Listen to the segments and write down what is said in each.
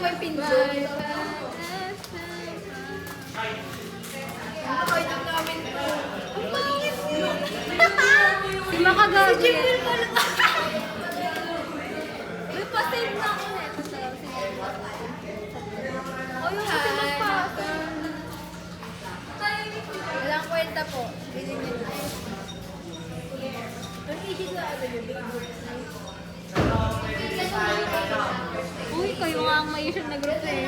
ba yung pinto? Nakakay lang namin ito. Ang pangit yun. Si Makagabi. Si Jimmy pala. May pa-save na ako neto sa cinema. O yung kasi Hi. magpasa. Walang kwenta po. Bilhin niyo na. Ang easy na ano yun. Uy, kayo nga ang may issue na group eh.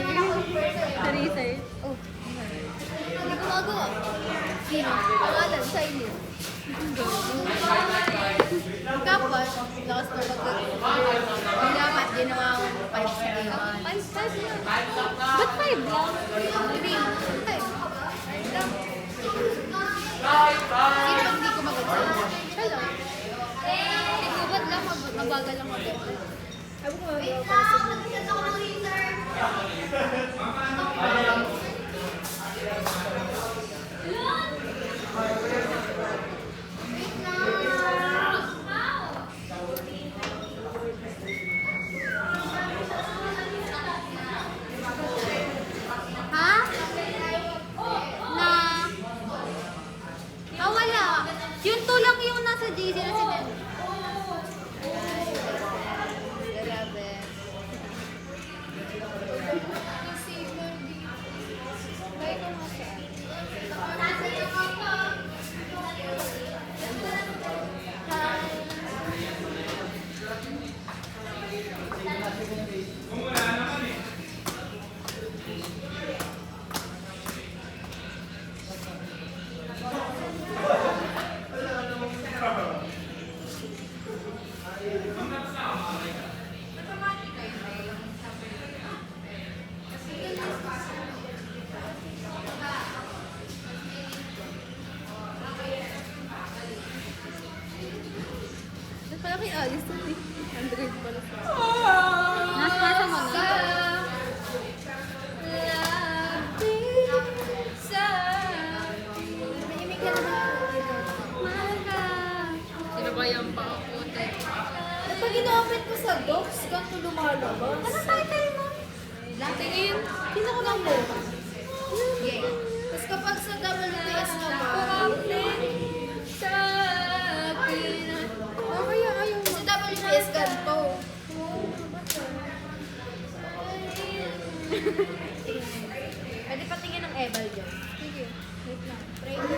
Sa research. Oh. Hindi ko magawa. Sino? Pangalan, silent. Kapag, lakas na mag-group. Dapat ginawa ko 5 sa ngayon. 5 lang. Ba't 5 lang? 3. 5. Sino ang hindi ko magagawa? Hello. Ikaw ba't lang mabagal lang mag Sabi ko magagawa pa sa Ha? Na? Ah, wala. Yung 2 lang yung nasa GC na sinend. Grabe. Kaya ko nga siya. Ba't pala kay Alice ito eh? Android pala siya. Nasa mo na. Naimik ka naman. Mahal ka. Sino ba yung pa-puti? At pag ina-open ko sa docs, ganito lumalabas. Ano title mo? Tingin, sino ko lang mo? Yeah. Tapos kapag sa WPS naman, sa akin. Oh, kaya ayaw mo. Sa WPS ganito. Pwede patingin ng Ebal dyan. Sige. Wait lang. Try mo.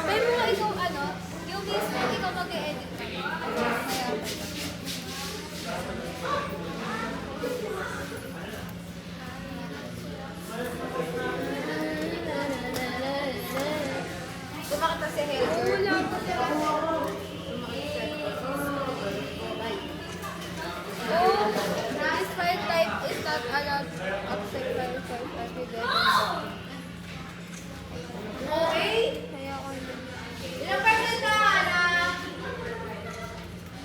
Try mo nga ikaw ano, yung mismo ikaw mag-edit ka. Kaya Kumakita si Helger. wala pa. Oh, this file type is not allowed accept file type. Okay? Kaya ako hindi. Ilang percent ka, anak?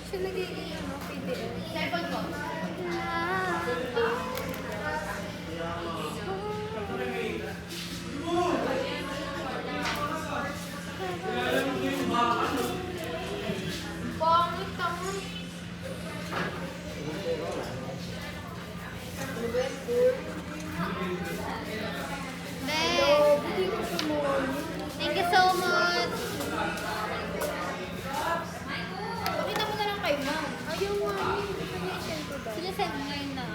Siya nagiging ano, PDF. Cellphone ko. Pangit naman. Thank you so much. Pakita mo na lang kay ma'am. Ayaw nga. Send ko daw. Sila-send mo ngayon na.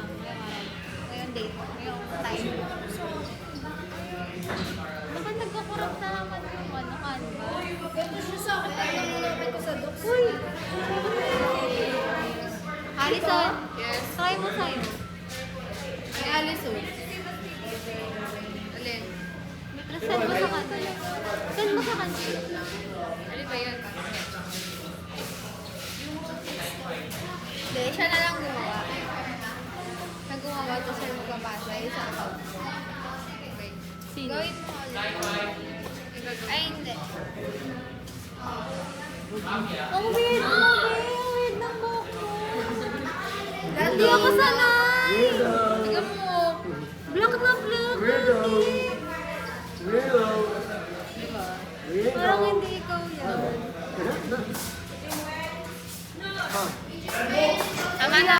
Ngayong date. Ngayong time. Baka nagkakurap na naman yung ano, Canva. Ganito siya sa akin. Alam mo namin ko sa docs. Uy! Alison? Yes. Try mo sa'yo. Ay, Alice, oh. Alin? Send mo sa kanya. Send mo sa kanya. Alin ba yan? Hindi, siya na lang gumawa. Siya gumawa, tapos siya magpapasa. Isa ako. Okay. Sino? Gawin mo ulit. Ay, hindi. Ang weird mo, babe. Ang weird ng buhok mo. Hindi ako sanay. Tignan mo. Black na black. Weirdo. Parang hindi ikaw yan. Ah. Tama na.